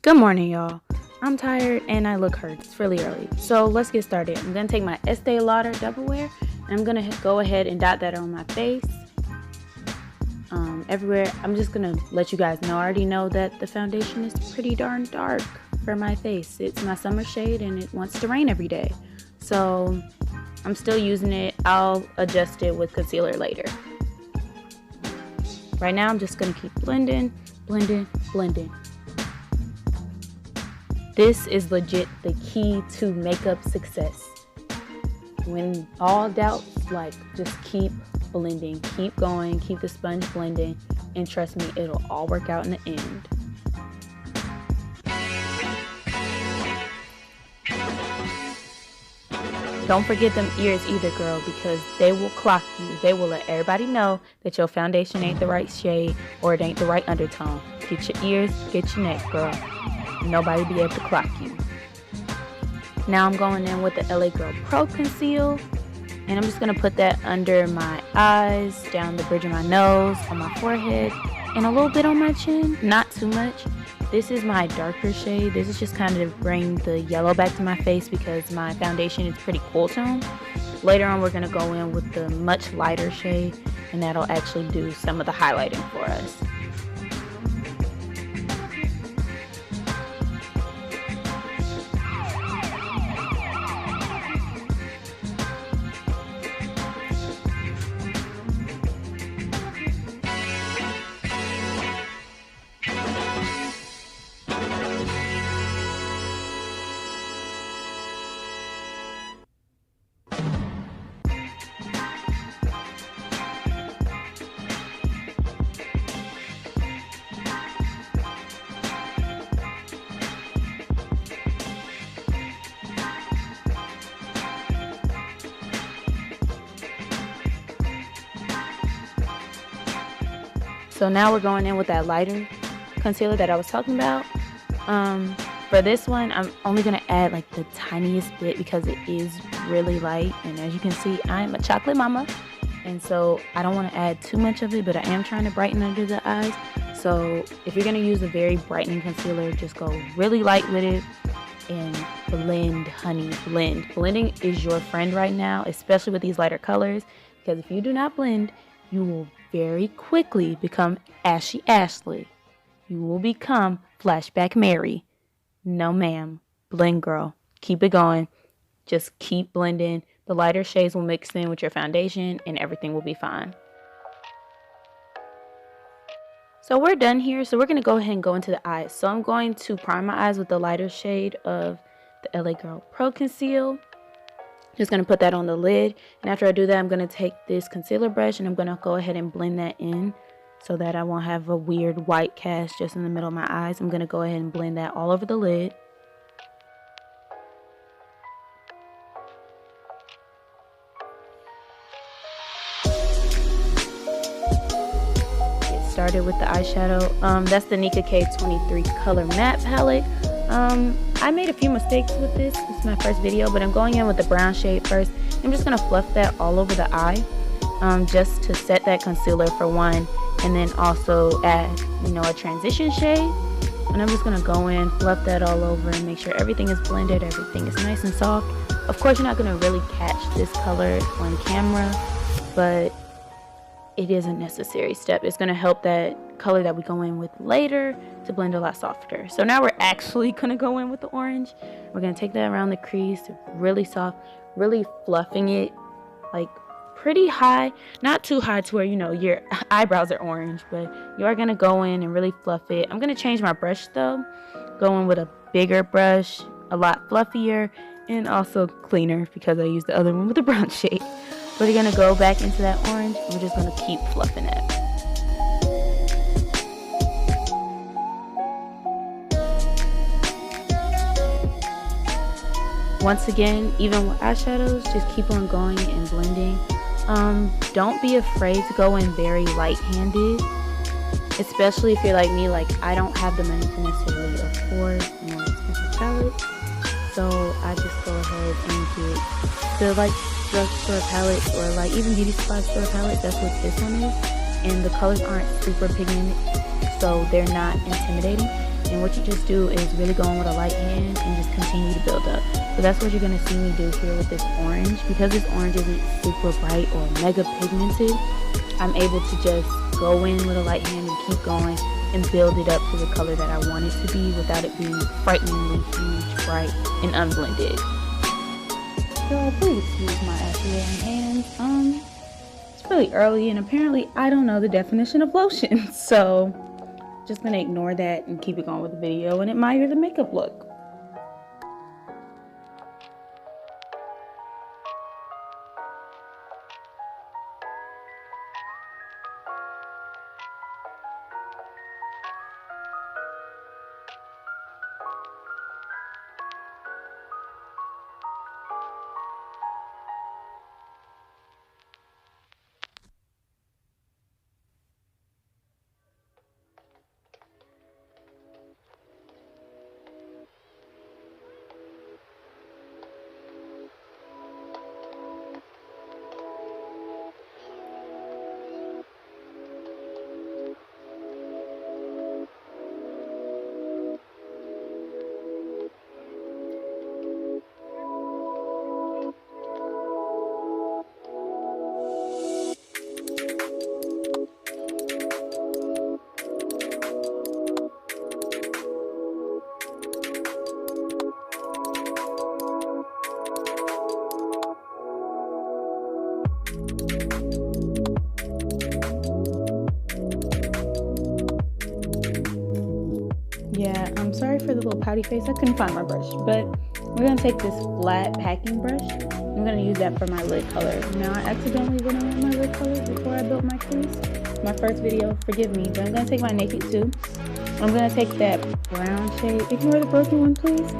Good morning, y'all. I'm tired and I look hurt. It's really early. So let's get started. I'm going to take my Estee Lauder Double Wear and I'm going to go ahead and dot that on my face. Everywhere. I'm just going to let you guys know. I already know that the foundation is pretty darn dark for my face. It's my summer shade and it wants to rain every day. So I'm still using it. I'll adjust it with concealer later. Right now I'm just going to keep blending. This is legit the key to makeup success. When all doubts, just keep blending, keep going, keep the sponge blending, and trust me, it'll all work out in the end. Don't forget them ears either, girl, because they will clock you. They will let everybody know that your foundation ain't the right shade or it ain't the right undertone. Get your ears, get your neck, girl. Nobody be able to clock you. Now I'm going in with the LA Girl Pro Conceal, and I'm just going to put that under my eyes, down the bridge of my nose, on my forehead, and a little bit on my chin. Not too much. This is my darker shade. This is just kind of to bring the yellow back to my face because my foundation is pretty cool tone. Later on, we're going to go in with the much lighter shade, and that'll actually do some of the highlighting for us. So now we're going in with that lighter concealer that I was talking about. For this one, I'm only going to add like the tiniest bit because it is really light. And as you can see, I'm a chocolate mama. And so I don't want to add too much of it, but I am trying to brighten under the eyes. So if you're going to use a very brightening concealer, just go really light with it and blend, honey, blend. Blending is your friend right now, especially with these lighter colors, because if you do not blend, you will very quickly become Ashy Ashley. You will become Flashback Mary. No, ma'am. Blend, girl. Keep it going. Just keep blending. The lighter shades will mix in with your foundation and everything will be fine. So we're done here. So we're going to go ahead and go into the eyes. So I'm going to prime my eyes with the lighter shade of the LA Girl Pro Conceal. Just going to put that on the lid, and after I do that, I'm going to take this concealer brush and I'm going to go ahead and blend that in so that I won't have a weird white cast just in the middle of my eyes. I'm going to go ahead and blend that all over the lid. Get started with the eyeshadow. That's the Nika K23 Color Matte Palette. I made a few mistakes with this. This is my first video, but I'm going in with the brown shade first. I'm just going to fluff that all over the eye, just to set that concealer for one, and then also add, a transition shade. And I'm just going to go in, fluff that all over, and make sure everything is blended, everything is nice and soft. Of course, you're not going to really catch this color on camera, but it is a necessary step. It's going to help that color that we go in with later to blend a lot softer. So now we're actually going to go in with the orange. We're going to take that around the crease, really soft, really fluffing it like pretty high, not too high to where your eyebrows are orange, but you are going to go in and really fluff it. I'm going to change my brush though, go in with a bigger brush, a lot fluffier and also cleaner because I used the other one with the brown shade. We're going to go back into that orange. We're just going to keep fluffing it. Once again, even with eyeshadows, just keep on going and blending. Don't be afraid to go in very light-handed, especially if you're like me. Like, I don't have the money to necessarily afford more expensive palettes, so I just go ahead and get the drugstore palettes or even beauty supply store palettes. That's what this one is, and the colors aren't super pigmented, so they're not intimidating. And what you just do is really go in with a light hand and just continue to build up. So that's what you're going to see me do here with this orange. Because this orange isn't super bright or mega pigmented, I'm able to just go in with a light hand and keep going and build it up to the color that I want it to be without it being frighteningly huge, bright, and unblended. So please excuse my accident hands. It's really early and apparently I don't know the definition of lotion. So just gonna ignore that and keep it going with the video and admire the makeup look. Yeah, I'm sorry for the little pouty face. I couldn't find my brush, but we're going to take this flat packing brush. I'm going to use that for my lid color. Now, I accidentally went on my lid color before I built my crease. My first video, forgive me, but I'm going to take my Naked 2. I'm going to take that brown shade. Ignore the broken one, please.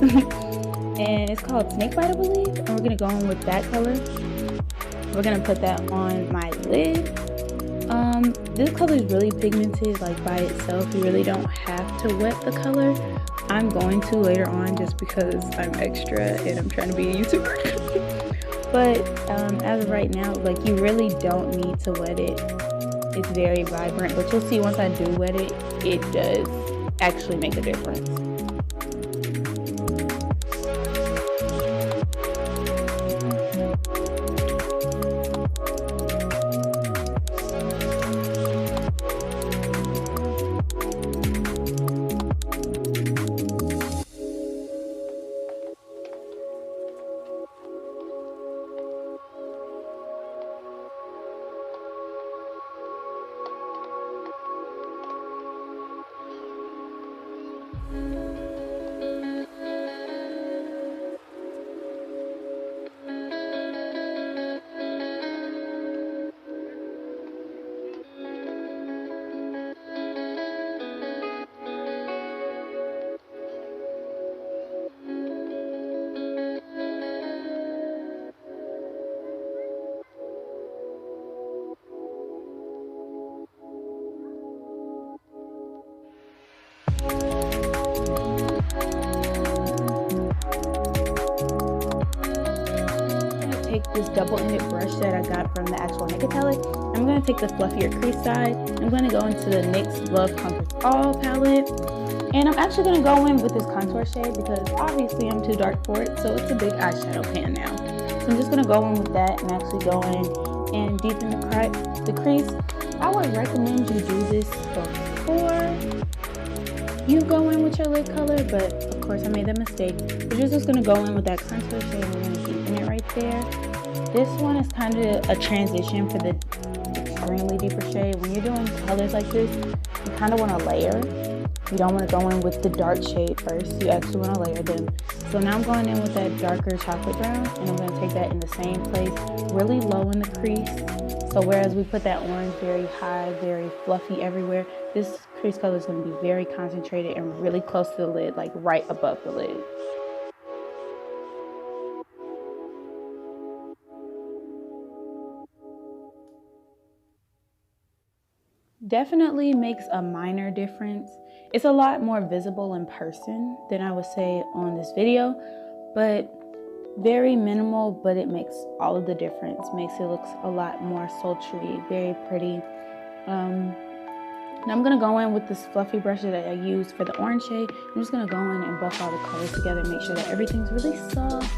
And it's called Snakebite, I believe. And we're going to go in with that color. We're going to put that on my lid. This color is really pigmented, like by itself. You really don't have to wet the color. I'm going to later on just because I'm extra and I'm trying to be a YouTuber. But as of right now, like, you really don't need to wet it. It's very vibrant, but you'll see once I do wet it, it does actually make a difference. Take this double-ended brush that I got from the actual Naked palette. I'm going to take the fluffier crease side. I'm going to go into the NYX Love Contours All palette. And I'm actually going to go in with this contour shade because obviously I'm too dark for it. So it's a big eyeshadow pan now. So I'm just going to go in with that and actually go in and deepen the crease. I would recommend you do this before you go in with your lid color, but of course I made that mistake. You're just going to go in with that contour shade and we're going to deepen it right there. This one is kind of a transition for the extremely deeper shade. When you're doing colors like this, you kind of want to layer. You don't want to go in with the dark shade first. You actually want to layer them. So now I'm going in with that darker chocolate brown, and I'm going to take that in the same place, really low in the crease. So whereas we put that orange very high, very fluffy everywhere, this crease color is going to be very concentrated and really close to the lid, like right above the lid. Definitely makes a minor difference. It's a lot more visible in person than I would say on this video, but very minimal, but it makes all of the difference. Makes it look a lot more sultry, very pretty. Now I'm going to go in with this fluffy brush that I used for the orange shade. I'm just going to go in and buff all the colors together, make sure that everything's really soft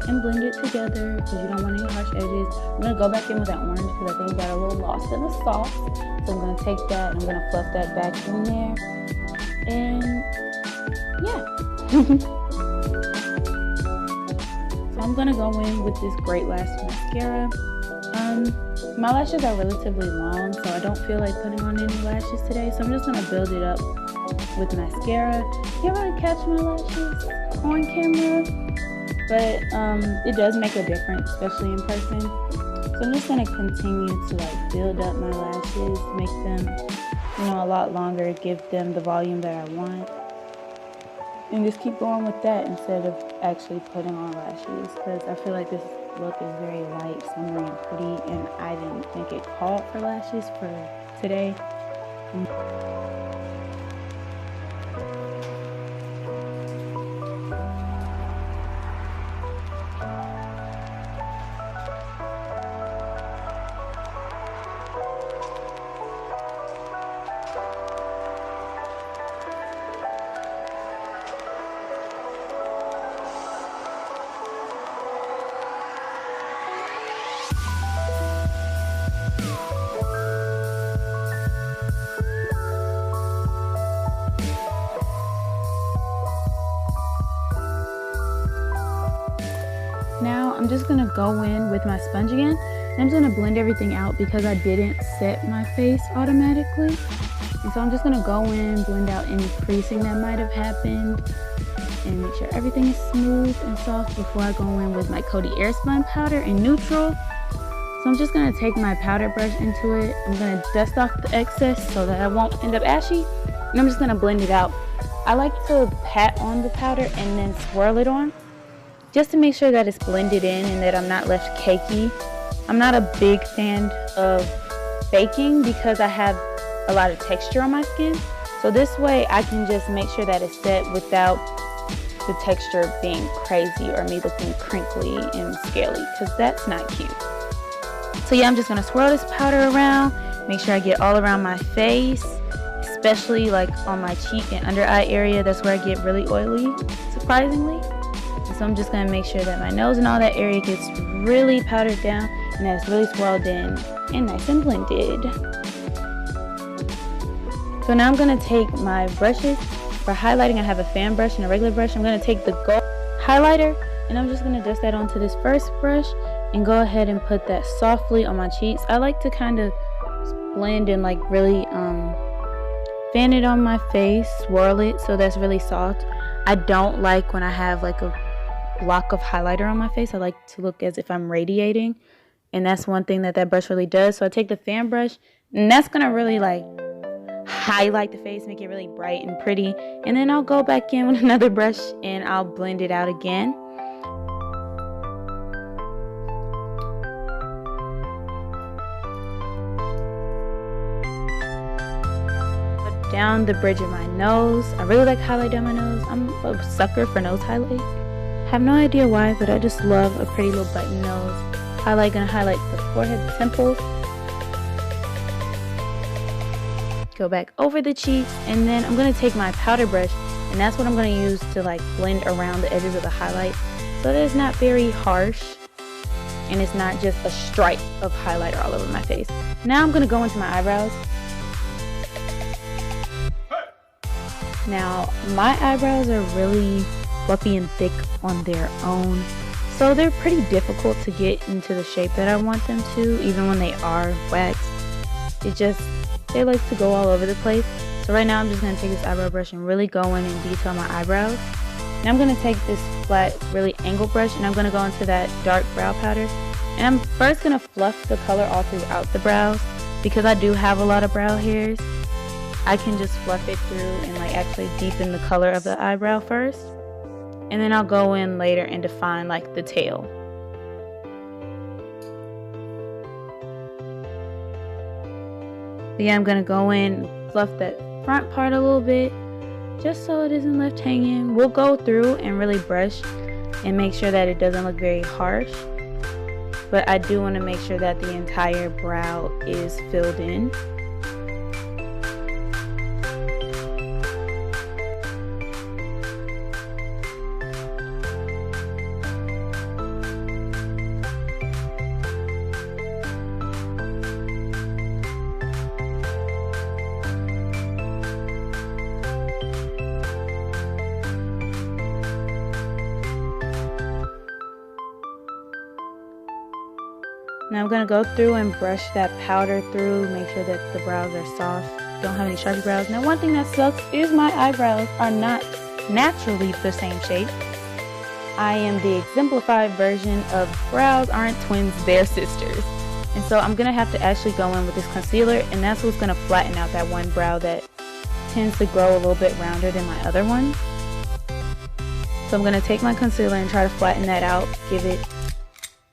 and blend it together because you don't want any harsh edges. I'm going to go back in with that orange because I think it got a little lost in the sauce. So I'm going to take that and I'm going to fluff that back in there. And yeah. So I'm going to go in with this Great Lash mascara. My lashes are relatively long, so I don't feel like putting on any lashes today, so I'm just going to build it up with mascara. You ever catch my lashes on camera? But it does make a difference, especially in person. So I'm just going to continue to like build up my lashes, make them, you know, a lot longer, give them the volume that I want. And just keep going with that instead of actually putting on lashes, because I feel like this look is very light, summery, and pretty, and I didn't think it called for lashes for today. Now I'm just gonna go in with my sponge again, and I'm just gonna blend everything out because I didn't set my face automatically. And so I'm just gonna go in, blend out any creasing that might have happened, and make sure everything is smooth and soft before I go in with my Coty Airspun powder in neutral. So I'm just gonna take my powder brush into it. I'm gonna dust off the excess so that I won't end up ashy, and I'm just gonna blend it out. I like to pat on the powder and then swirl it on, just to make sure that it's blended in and that I'm not left cakey. I'm not a big fan of baking because I have a lot of texture on my skin. So this way I can just make sure that it's set without the texture being crazy or me looking crinkly and scaly, because that's not cute. So yeah, I'm just gonna swirl this powder around, make sure I get all around my face, especially like on my cheek and under eye area. That's where I get really oily, surprisingly. So I'm just going to make sure that my nose and all that area gets really powdered down and that it's really swirled in and nice and blended. So now I'm going to take my brushes. For highlighting, I have a fan brush and a regular brush. I'm going to take the gold highlighter and I'm just going to dust that onto this first brush and go ahead and put that softly on my cheeks. I like to kind of blend and like really fan it on my face, swirl it so that's really soft. I don't like when I have like a block of highlighter on my face. I like to look as if I'm radiating, and that's one thing that that brush really does. So I take the fan brush and that's gonna really like highlight the face, make it really bright and pretty, and then I'll go back in with another brush and I'll blend it out again. Down the bridge of my nose. I really like highlight down my nose. I'm a sucker for nose highlight. Have no idea why, but I just love a pretty little button nose. Highlight, gonna highlight the forehead, the temples. Go back over the cheeks, and then I'm gonna take my powder brush, and that's what I'm gonna use to like blend around the edges of the highlight so that it's not very harsh and it's not just a stripe of highlighter all over my face. Now I'm gonna go into my eyebrows. Now my eyebrows are really fluffy and thick on their own, so they're pretty difficult to get into the shape that I want them to, even when they are waxed. They like to go all over the place. So right now I'm just going to take this eyebrow brush and really go in and detail my eyebrows. Now I'm going to take this flat, really angled brush, and I'm going to go into that dark brow powder, and I'm first going to fluff the color all throughout the brows because I do have a lot of brow hairs. I can just fluff it through and like actually deepen the color of the eyebrow first, and then I'll go in later and define like the tail. But yeah, I'm gonna go in, fluff that front part a little bit just so it isn't left hanging. We'll go through and really brush and make sure that it doesn't look very harsh, but I do want to make sure that the entire brow is filled in. Now I'm going to go through and brush that powder through, make sure that the brows are soft, don't have any sharpie brows. Now one thing that sucks is my eyebrows are not naturally the same shape. I am the exemplified version of brows aren't twins, they're sisters. And so I'm going to have to actually go in with this concealer, and that's what's going to flatten out that one brow that tends to grow a little bit rounder than my other one. So I'm going to take my concealer and try to flatten that out, give it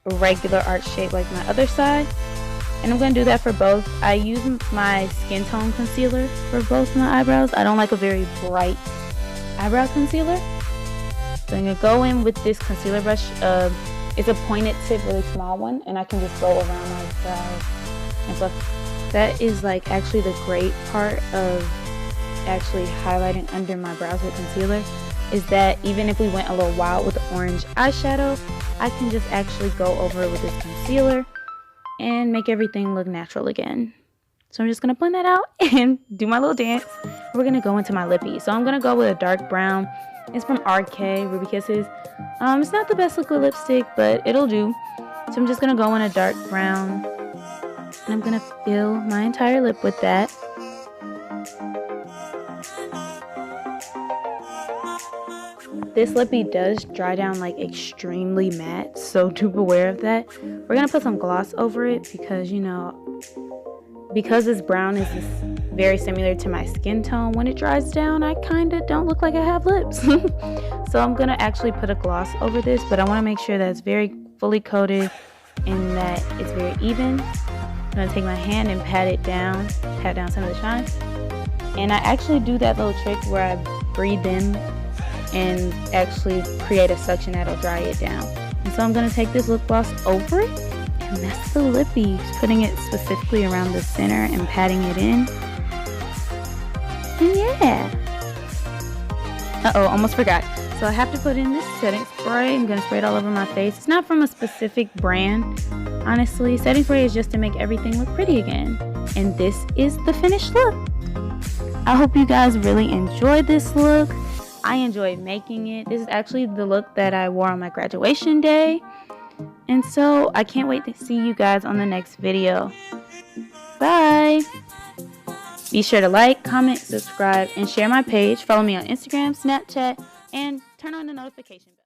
a regular arch shape like my other side. And I'm going to do that for both. I use my skin tone concealer for both my eyebrows. I don't like a very bright eyebrow concealer. So I'm going to go in with this concealer brush. It's a pointed tip, really small one, and I can just go around my brows and fluff. That is like actually the great part of actually highlighting under my brows with concealer, is that even if we went a little wild with the orange eyeshadow, I can just actually go over it with this concealer and make everything look natural again. So I'm just going to blend that out and do my little dance. We're going to go into my lippy. So I'm going to go with a dark brown. It's from RK, Ruby Kisses. It's not the best liquid lipstick, but it'll do. So I'm just going to go in a dark brown. And I'm going to fill my entire lip with that. This lippy does dry down like extremely matte, so do beware of that. We're going to put some gloss over it because, you know, because this brown is very similar to my skin tone, when it dries down, I kind of don't look like I have lips. So I'm going to actually put a gloss over this, but I want to make sure that it's very fully coated and that it's very even. I'm going to take my hand and pat down some of the shine. And I actually do that little trick where I breathe in and actually create a suction that'll dry it down. And so I'm going to take this lip gloss over it, and that's the lippy. Just putting it specifically around the center and patting it in. And yeah. Uh-oh, almost forgot. So I have to put in this setting spray. I'm going to spray it all over my face. It's not from a specific brand, honestly. Setting spray is just to make everything look pretty again. And this is the finished look. I hope you guys really enjoyed this look. I enjoyed making it. This is actually the look that I wore on my graduation day. And so I can't wait to see you guys on the next video. Bye! Be sure to like, comment, subscribe, and share my page. Follow me on Instagram, Snapchat, and turn on the notification bell.